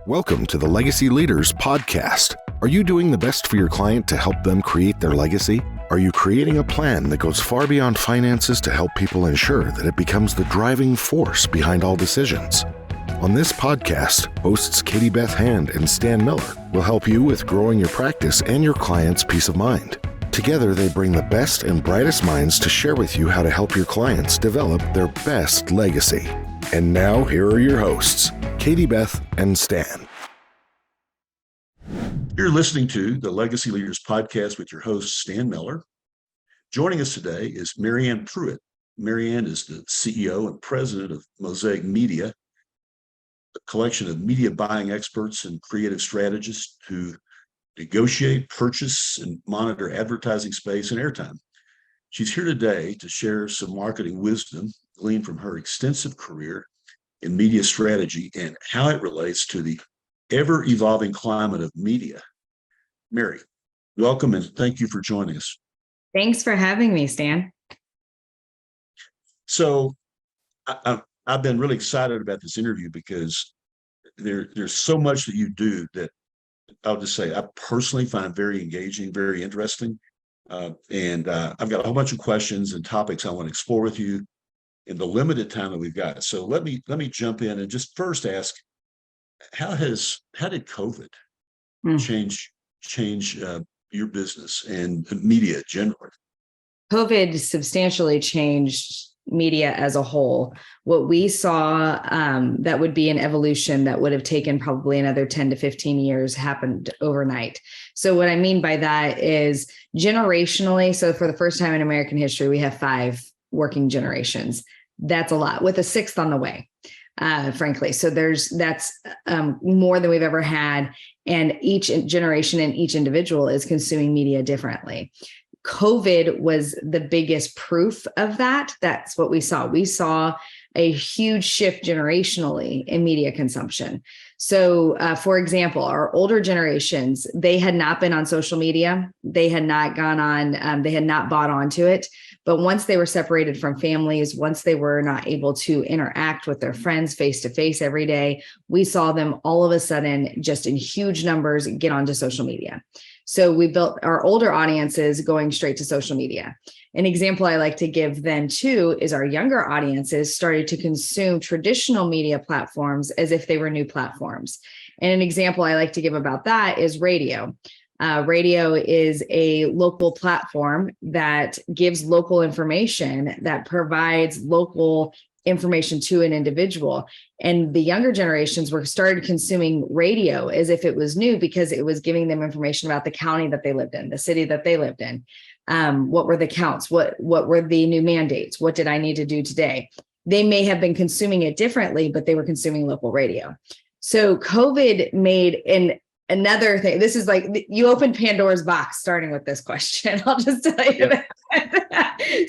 Welcome to the Legacy Leaders Podcast. Are you doing the best for your client to help them create their legacy? Are you creating a plan that goes far beyond finances to help people ensure that it becomes the driving force behind all decisions? On this podcast, hosts Katie Beth Hand and Stan Miller will help you with growing your practice and your clients' peace of mind. Together, they bring the best and brightest minds to share with you how to help your clients develop their best legacy. And now, here are your hosts, Katie Beth and Stan. You're listening to the Legacy Leaders Podcast with your host, Stan Miller. Joining us today is Ann Pruitt. Ann is the CEO and president of Mosaic Media, a collection of media buying experts and creative strategists who negotiate, purchase, and monitor advertising space and airtime. She's here today to share some marketing wisdom gleaned from her extensive career in media strategy and how it relates to the ever-evolving climate of media. Mary, welcome and thank you for joining us. Thanks for having me, Stan. So I've been really excited about this interview because there's so much that you do that I'll just say I personally find very engaging, very interesting. And I've got a whole bunch of questions and topics I want to explore with you in the limited time that we've got. So let me jump in and just first ask, how did COVID change your business and media generally? COVID substantially changed media as a whole. What we saw that would be an evolution that would have taken probably another 10 to 15 years happened overnight. So what I mean by that is generationally, so for the first time in American history, we have 5 working generations. That's a lot, with a 6th on the way, frankly. So that's more than we've ever had. And each generation and each individual is consuming media differently. COVID was the biggest proof of that. That's what we saw. We saw a huge shift generationally in media consumption. So, for example, our older generations, they had not been on social media. They had not gone on, they had not bought onto it. But once they were separated from families, once they were not able to interact with their friends face to face every day, we saw them all of a sudden just in huge numbers get onto social media. So we built our older audiences going straight to social media. An example I like to give then too is our younger audiences started to consume traditional media platforms as if they were new platforms. And an example I like to give about that is radio. Radio is a local platform that gives local information, that provides local information to an individual. And the younger generations were started consuming radio as if it was new because it was giving them information about the county that they lived in, the city that they lived in. What were the counts? What were the new mandates? What did I need to do today? They may have been consuming it differently, but they were consuming local radio. So COVID made another thing. This is like you opened Pandora's box starting with this question. I'll just tell you that.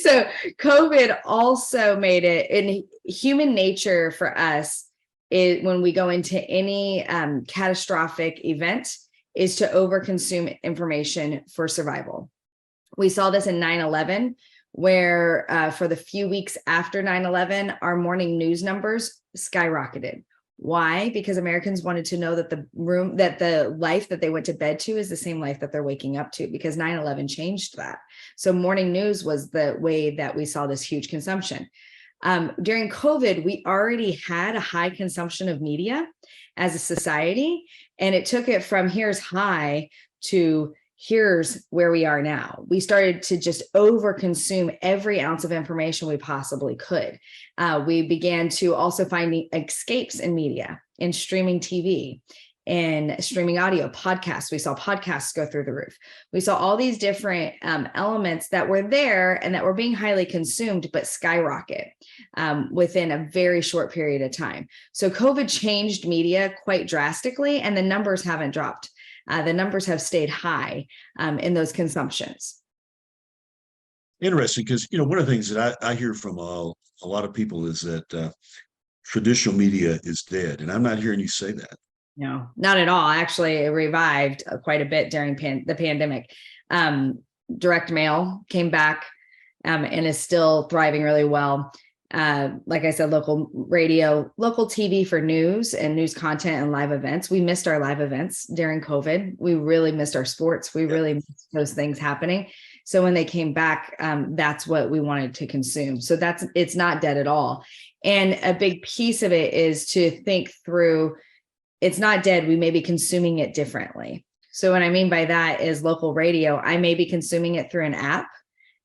So COVID also made it in human nature for us is when we go into any catastrophic event is to overconsume information for survival. We saw this in 9/11, where for the few weeks after 9/11, our morning news numbers skyrocketed. Why? Because Americans wanted to know that the life that they went to bed to is the same life that they're waking up to, because 9/11 changed that. So morning news was the way that we saw this huge consumption. During COVID, we already had a high consumption of media as a society, and it took it from here's high to here's where we are now. We started to just overconsume every ounce of information we possibly could. We began to also find escapes in media, in streaming TV, in streaming audio, podcasts. We saw podcasts go through the roof. We saw all these different elements that were there and that were being highly consumed, but skyrocket within a very short period of time. So COVID changed media quite drastically, and the numbers haven't dropped. The numbers have stayed high in those consumptions. Interesting, because one of the things that I hear from a lot of people is that traditional media is dead, and I'm not hearing you say that. No, not at all. Actually, it revived quite a bit during the pandemic. Direct mail came back and is still thriving really well. like I said, local radio, local TV for news and news content and live events. We missed our live events during COVID. We really missed our sports. We really missed those things happening. So when they came back, that's what we wanted to consume. So it's not dead at all. And a big piece of it is to think through, it's not dead. We may be consuming it differently. So what I mean by that is local radio, I may be consuming it through an app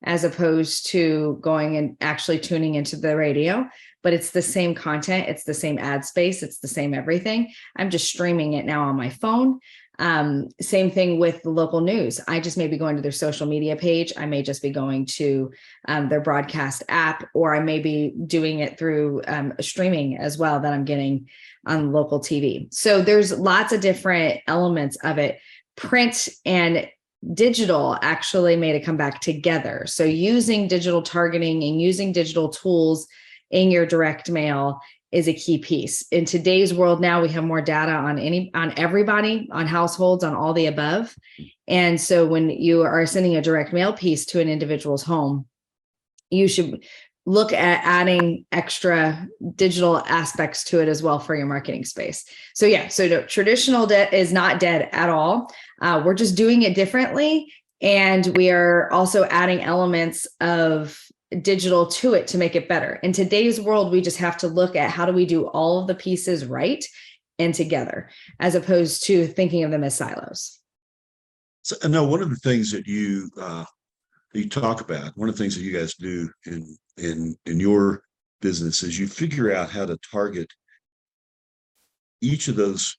as opposed to going and actually tuning into the radio, but it's the same content. It's the same ad space. It's the same everything. I'm just streaming it now on my phone. Same thing with the local news. I just may be going to their social media page. I may just be going to their broadcast app, or I may be doing it through streaming as well that I'm getting on local TV. So there's lots of different elements of it. Print and digital actually made it come back together. So using digital targeting and using digital tools in your direct mail is a key piece. In today's world now, we have more data on everybody, on households, on all the above. And so when you are sending a direct mail piece to an individual's home, you should look at adding extra digital aspects to it as well for your marketing space. So traditional debt is not dead at all. We're just doing it differently. And we are also adding elements of digital to it to make it better. In today's world, we just have to look at how do we do all of the pieces right and together, as opposed to thinking of them as silos. So, no, one of the things that you talk about, one of the things that you guys do in your business is you figure out how to target each of those.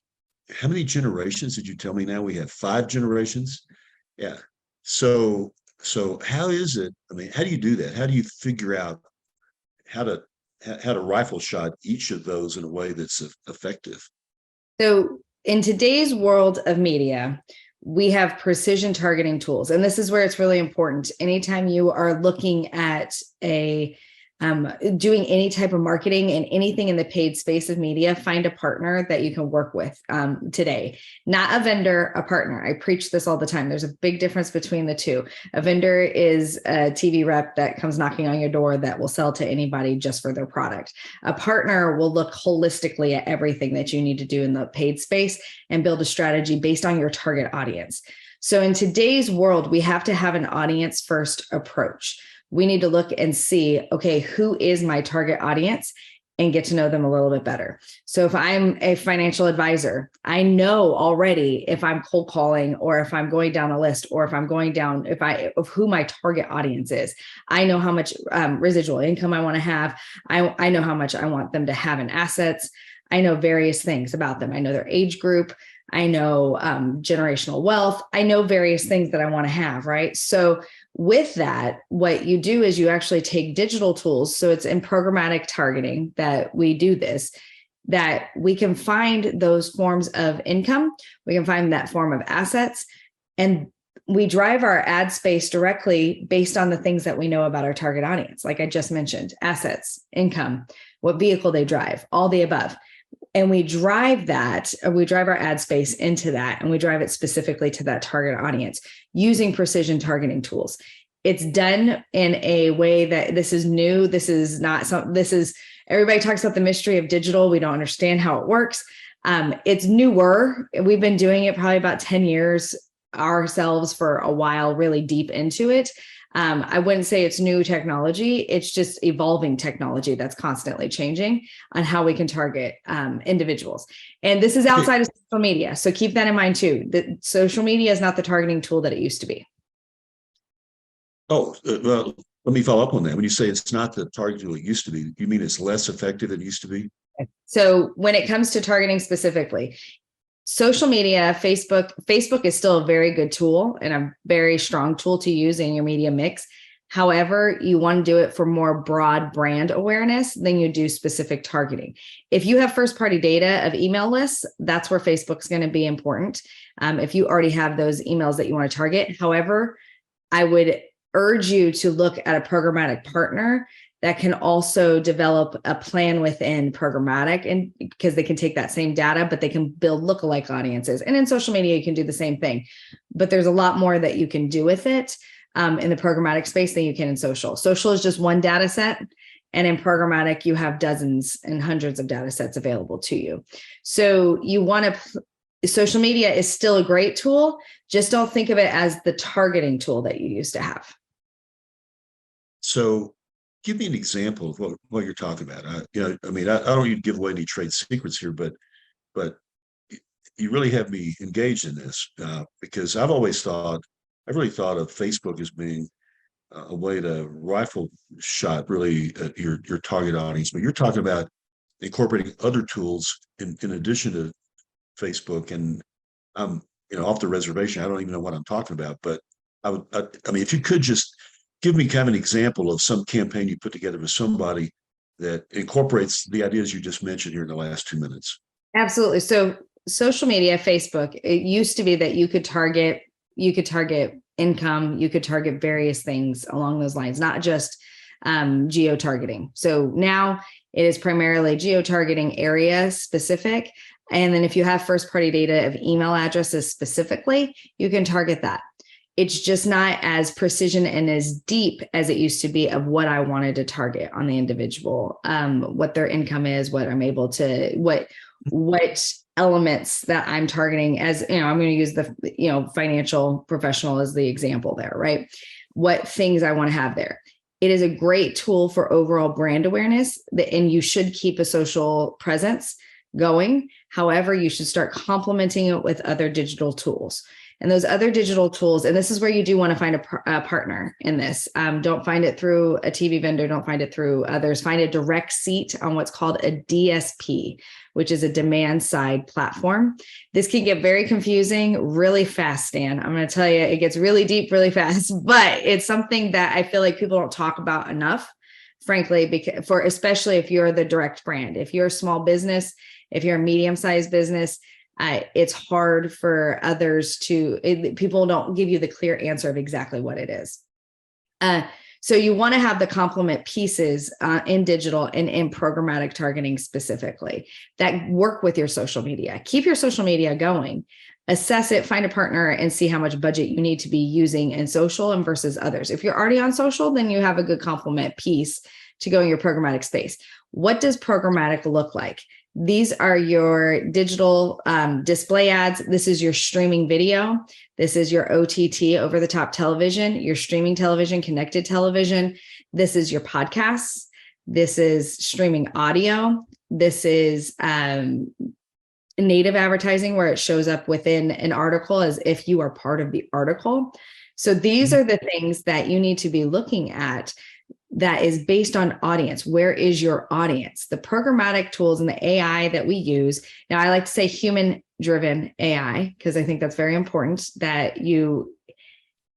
How many generations did you tell me now? We have 5 generations. Yeah. So how is it? I mean, how do you do that? How do you figure out how to rifle shot each of those in a way that's effective? So in today's world of media, we have precision targeting tools. And this is where it's really important. Anytime you are looking at doing any type of marketing and anything in the paid space of media, find a partner that you can work with today. Not a vendor, a partner. I preach this all the time. There's a big difference between the two. A vendor is a TV rep that comes knocking on your door that will sell to anybody just for their product. A partner will look holistically at everything that you need to do in the paid space and build a strategy based on your target audience. So in today's world, we have to have an audience first approach. We need to look and see, okay, who is my target audience, and get to know them a little bit better. So if I'm a financial advisor, I know already if I'm cold calling or if I'm going down a list or if I'm going down, of who my target audience is. I know how much residual income I want to have. I know how much I want them to have in assets. I know various things about them. I know their age group. I know generational wealth. I know various things that I want to have, right? So with that, what you do is you actually take digital tools. So it's in programmatic targeting that we do this, that we can find those forms of income. We can find that form of assets, and we drive our ad space directly based on the things that we know about our target audience. Like I just mentioned, assets, income, what vehicle they drive, all the above. And we drive our ad space into that, and we drive it specifically to that target audience using precision targeting tools. It's done in a way that this is new. Everybody talks about the mystery of digital. We don't understand how it works. It's newer. We've been doing it probably about 10 years ourselves for a while, really deep into it. I wouldn't say it's new technology. It's just evolving technology that's constantly changing on how we can target individuals. And this is outside of social media. So keep that in mind too. That social media is not the targeting tool that it used to be. Oh, well, let me follow up on that. When you say it's not the targeting tool it used to be, you mean it's less effective than it used to be? So when it comes to targeting specifically, social media, Facebook is still a very good tool and a very strong tool to use in your media mix. However, you want to do it for more broad brand awareness than you do specific targeting. If you have first-party data of email lists, that's where Facebook's going to be important. If you already have those emails that you want to target. However, I would urge you to look at a programmatic partner that can also develop a plan within programmatic, and because they can take that same data, but they can build lookalike audiences. And in social media, you can do the same thing, but there's a lot more that you can do with it in the programmatic space than you can in social. Social is just one data set. And in programmatic, you have dozens and hundreds of data sets available to you. So you want to, social media is still a great tool. Just don't think of it as the targeting tool that you used to have. So give me an example of what you're talking about. I don't need to give away any trade secrets here, but you really have me engaged in this because I've really thought of Facebook as being a way to rifle shot really at your target audience, but you're talking about incorporating other tools in addition to Facebook. And I'm off the reservation. I don't even know what I'm talking about, but I mean, if you could just give me kind of an example of some campaign you put together with somebody that incorporates the ideas you just mentioned here in the last 2 minutes. Absolutely. So social media, Facebook, it used to be that you could target income, you could target various things along those lines, not just geo-targeting. So now it is primarily geo-targeting area specific. And then if you have first-party data of email addresses specifically, you can target that. It's just not as precision and as deep as it used to be of what I wanted to target on the individual, what their income is, what I'm able to, what elements that I'm targeting as, I'm going to use the, financial professional as the example there, right? What things I want to have there. It is a great tool for overall brand awareness and you should keep a social presence going. However, you should start complementing it with other digital tools. And those other digital tools, and this is where you do want to find a partner in this. Don't find it through a TV vendor. Don't find it through others. Find a direct seat on what's called a DSP, which is a demand side platform. This can get very confusing really fast, Stan. I'm going to tell you, it gets really deep really fast, but it's something that I feel like people don't talk about enough, frankly, because especially if you're the direct brand, if you're a small business, if you're a medium-sized business, it's hard for others people don't give you the clear answer of exactly what it is. So you want to have the complement pieces in digital and in programmatic targeting specifically that work with your social media. Keep your social media going, assess it, find a partner and see how much budget you need to be using in social and versus others. If you're already on social, then you have a good complement piece to go in your programmatic space. What does programmatic look like? These are your digital display ads. This is your streaming video. This is your OTT, over the top television, your streaming television, connected television. This is your podcasts. This is streaming audio. This is native advertising where it shows up within an article as if you are part of the article. So these are the things that you need to be looking at that is based on audience. Where is your audience? The programmatic tools and the AI that we use. Now, I like to say human-driven AI because I think that's very important that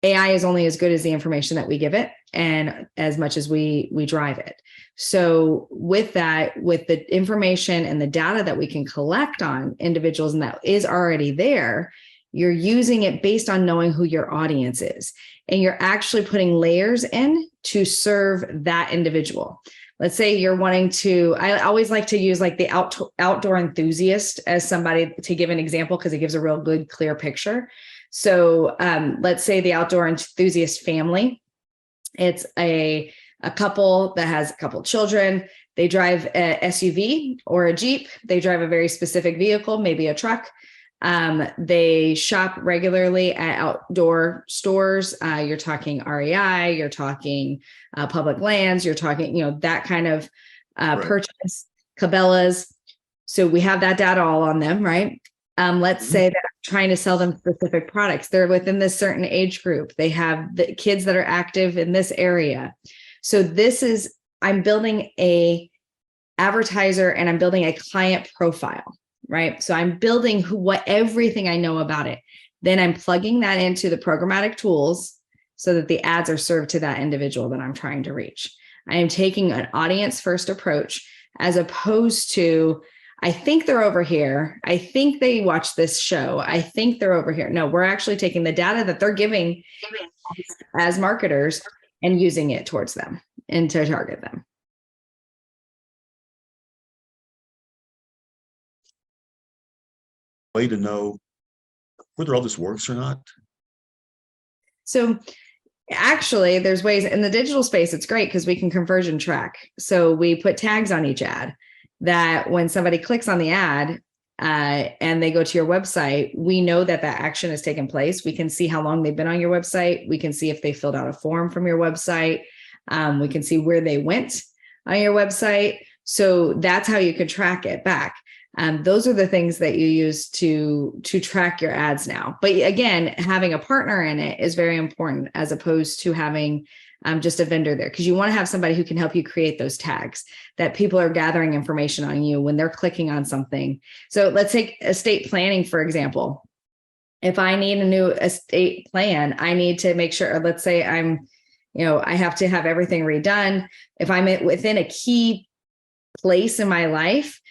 AI is only as good as the information that we give it and as much as we drive it. So with that, with the information and the data that we can collect on individuals and that is already there, you're using it based on knowing who your audience is. And you're actually putting layers in to serve that individual. Let's say you're wanting to, I always like to use like the outdoor enthusiast as somebody to give an example because it gives a real good, clear picture. So let's say the outdoor enthusiast family, it's a couple that has a couple children. They drive a SUV or a Jeep. They drive a very specific vehicle, maybe a truck. They shop regularly at outdoor stores. You're talking REI, you're talking public lands, you're talking, that kind of purchase, Cabela's. So we have that data all on them, right? Let's say that I'm trying to sell them specific products. They're within this certain age group. They have the kids that are active in this area. So I'm building a advertiser and I'm building a client profile. Right. So I'm building everything I know about it. Then I'm plugging that into the programmatic tools so that the ads are served to that individual that I'm trying to reach. I am taking an audience first approach as opposed to, I think they're over here. I think they watch this show. I think they're over here. No, we're actually taking the data that they're giving as marketers and using it towards them and to target them. Way to know whether all this works or not? So Actually, there's ways in the digital space. It's great because we can conversion track. So we put tags on each ad that when somebody clicks on the ad and they go to your website, we know that that action has taken place. We can see how long they've been on your website. We can see if they filled out a form from your website. We can see where they went on your website. So that's how you could track it back. Those are the things that you use to track your ads now. But again, having a partner in it is very important as opposed to having just a vendor there, because you want to have somebody who can help you create those tags that people are gathering information on you when they're clicking on something. So let's take estate planning, for example. If I need a new estate plan, I need to make sure, let's say I have to have everything redone. If I'm within a key place in my life,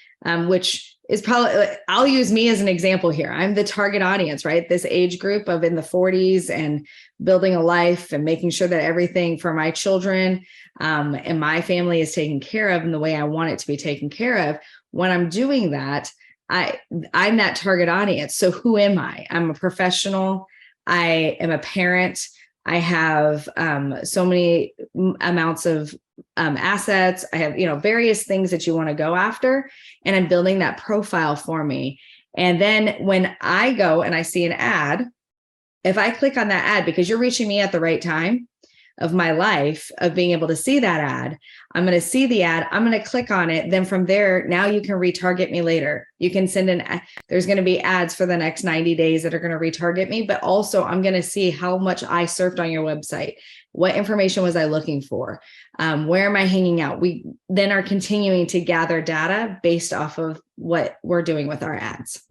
which is probably, I'll use me as an example here. I'm the target audience, right? This age group of in the 40s and building a life and making sure that everything for my children and my family is taken care of in the way I want it to be taken care of. When I'm doing that, I'm that target audience. So who am I? I'm a professional. I am a parent. I have so many amounts of assets. I have, various things that you want to go after. And I'm building that profile for me. And then when I go and I see an ad, if I click on that ad, because you're reaching me at the right time of my life of being able to see that ad, I'm going to see the ad. I'm going to click on it. Then from there, now you can retarget me later. You can there's going to be ads for the next 90 days that are going to retarget me, but also I'm going to see how much I surfed on your website. What information was I looking for? Where am I hanging out? We then are continuing to gather data based off of what we're doing with our ads.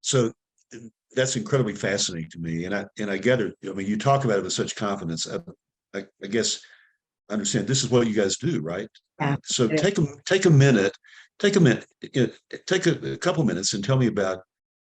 So that's incredibly fascinating to me. And I get it. I mean, you talk about it with such confidence. I guess I understand this is what you guys do, right? Yeah. So take a minute, take a couple minutes and tell me about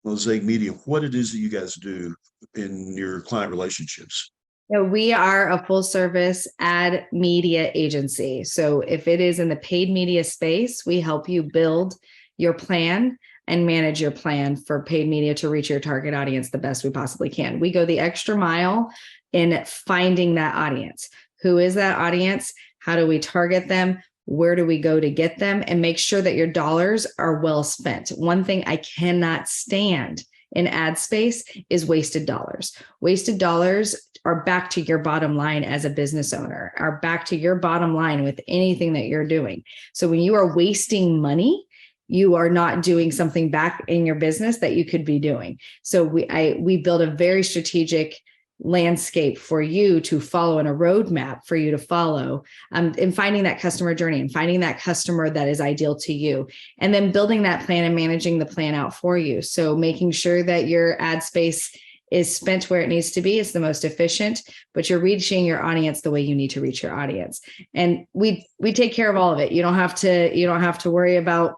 Mosaic Media, what it is that you guys do in your client relationships. We are a full service ad media agency. So if it is in the paid media space, we help you build your plan and manage your plan for paid media to reach your target audience the best we possibly can. We go the extra mile in finding that audience. Who is that audience? How do we target them? Where do we go to get them? And make sure that your dollars are well spent. One thing I cannot stand in ad space is wasted dollars. Wasted dollars are back to your bottom line as a business owner, are back to your bottom line with anything that you're doing. So when you are wasting money, you are not doing something back in your business that you could be doing. So we build a very strategic landscape for you to follow and a roadmap for you to follow in finding that customer journey and finding that customer that is ideal to you, and then building that plan and managing the plan out for you. So making sure that your ad space is spent where it needs to be. It's the most efficient, but you're reaching your audience the way you need to reach your audience. And we take care of all of it. You don't have to worry about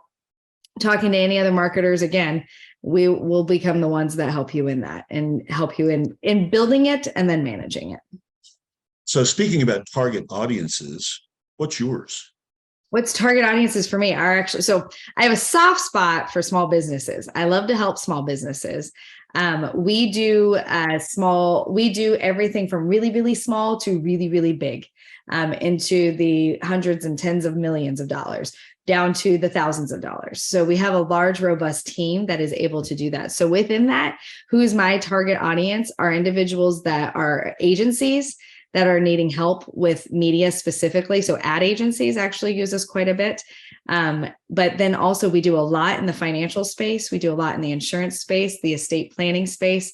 talking to any other marketers. Again, we will become the ones that help you in that and help you in building it and then managing it. So speaking about target audiences, what's yours? What's target audiences for me are actually, so I have a soft spot for small businesses. I love to help small businesses. We do everything from really, really small to really, really big, into the hundreds and tens of millions of dollars, down to the thousands of dollars. So we have a large, robust team that is able to do that. So within that, who is my target audience are individuals that are agencies that are needing help with media specifically. So ad agencies actually use us quite a bit. But then also we do a lot in the financial space. We do a lot in the insurance space, the estate planning space.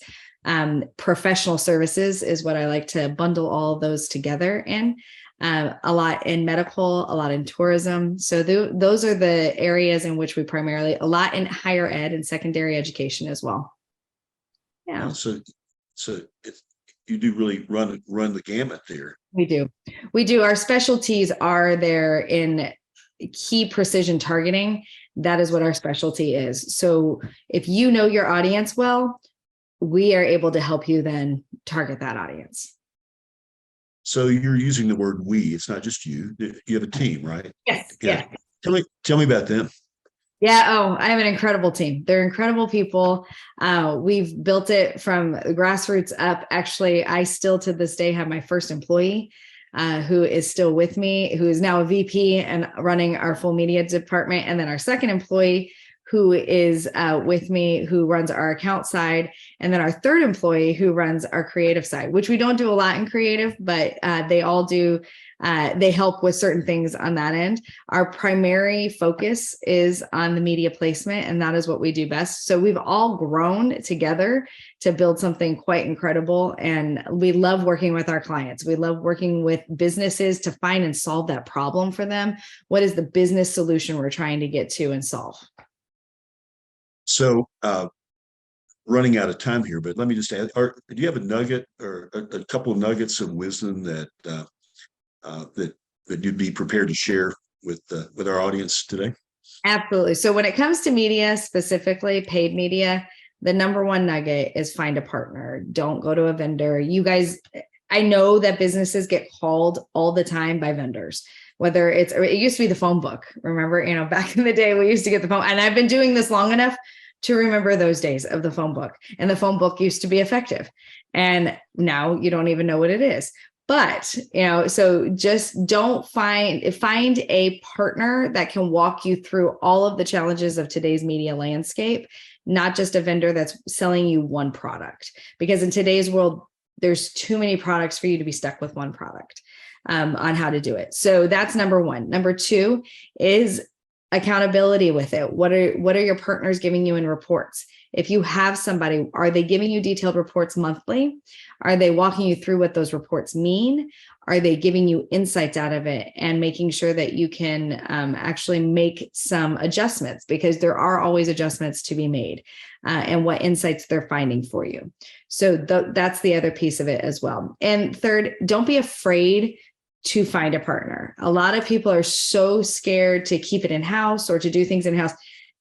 Professional services is what I like to bundle all of those together in. A lot in medical, a lot in tourism. So those are the areas in which we primarily, a lot in higher ed and secondary education as well. Yeah. So you do really run the gamut there. We do. Our specialties are there in key precision targeting. That is what our specialty is. So if you know your audience well, we are able to help you then target that audience. So you're using the word we. It's not just you. You have a team, right? Yes. Yeah. Tell me about them. Yeah. Oh, I have an incredible team. They're incredible people. We've built it from the grassroots up. Actually, I still to this day have my first employee who is still with me, who is now a VP and running our full media department. And then our second employee who is with me, who runs our account side. And then our third employee who runs our creative side, which we don't do a lot in creative, but they all do. They help with certain things on that end. Our primary focus is on the media placement, and that is what we do best. So we've all grown together to build something quite incredible. And we love working with our clients. We love working with businesses to find and solve that problem for them. What is the business solution we're trying to get to and solve? So running out of time here, but let me just add, do you have a nugget or a couple of nuggets of wisdom that you'd be prepared to share with our audience today? Absolutely. So when it comes to media, specifically paid media, the number one nugget is find a partner. Don't go to a vendor. You guys, I know that businesses get called all the time by vendors, whether it used to be the phone book. Remember, back in the day, we used to get the phone, and I've been doing this long enough to remember those days of the phone book, and the phone book used to be effective. And now you don't even know what it is. But, so just find a partner that can walk you through all of the challenges of today's media landscape, not just a vendor that's selling you one product, because in today's world, there's too many products for you to be stuck with one product on how to do it. So that's number one. Number two is accountability with it. What are your partners giving you in reports? If you have somebody, are they giving you detailed reports monthly? Are they walking you through what those reports mean? Are they giving you insights out of it and making sure that you can actually make some adjustments, because there are always adjustments to be made, and what insights they're finding for you. So that's the other piece of it as well. And third, don't be afraid to find a partner. A lot of people are so scared to keep it in-house or to do things in-house.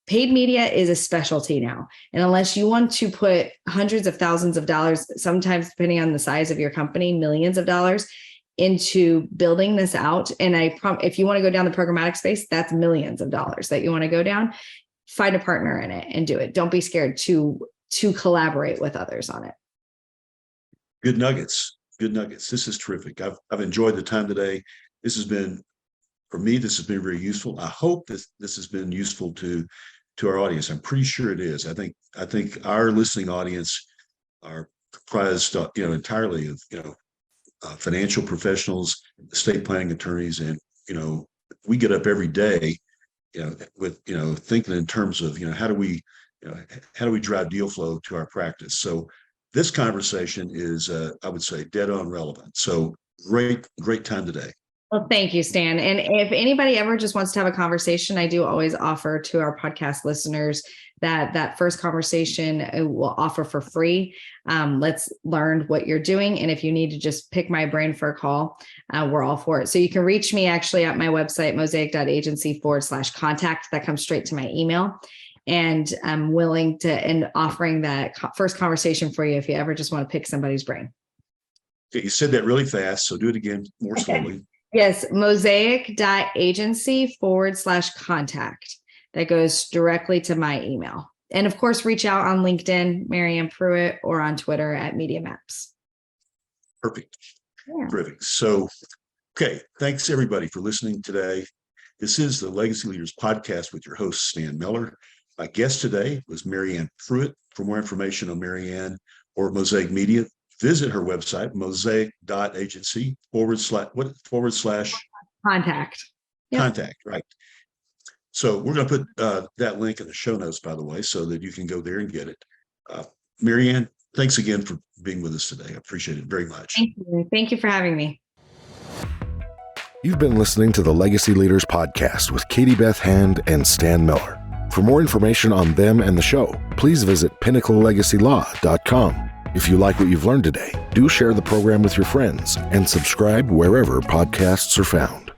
Paid media is a specialty now. And unless you want to put hundreds of thousands of dollars, sometimes depending on the size of your company, millions of dollars into building this out. And if you want to go down the programmatic space, that's millions of dollars that you want to go down. Find a partner in it and do it. Don't be scared to collaborate with others on it. Good nuggets. Good nuggets. This is terrific. I've enjoyed the time today. For me, this has been very useful. I hope this has been useful to our audience. I'm pretty sure it is. I think our listening audience are comprised, entirely of, financial professionals, estate planning attorneys, and, we get up every day, with, thinking in terms of, how do we drive deal flow to our practice? So this conversation is, I would say, dead on relevant. So great time today. Well, thank you, Stan. And if anybody ever just wants to have a conversation, I do always offer to our podcast listeners that first conversation will offer for free. Let's learn what you're doing. And if you need to just pick my brain for a call, we're all for it. So you can reach me actually at my website, mosaic.agency/contact. That comes straight to my email. And I'm willing to, and offering that first conversation for you if you ever just want to pick somebody's brain. Okay, you said that really fast, so do it again more slowly. Yes, mosaic.agency/contact. That goes directly to my email. And of course, reach out on LinkedIn, Ann Pruitt, or on Twitter at Media Maps. Perfect. Yeah. Terrific. So, okay, thanks everybody for listening today. This is the Legacy Leaders Podcast with your host, Stan Miller. My guest today was Ann Pruitt. For more information on Ann or Mosaic Media, visit her website, mosaic.agency /contact. Yep. Contact, right. So we're going to put that link in the show notes, by the way, so that you can go there and get it. Ann, thanks again for being with us today. I appreciate it very much. Thank you. Thank you for having me. You've been listening to the Legacy Leaders Podcast with Katie Beth Hand and Stan Miller. For more information on them and the show, please visit pinnaclelegacylaw.com. If you like what you've learned today, do share the program with your friends and subscribe wherever podcasts are found.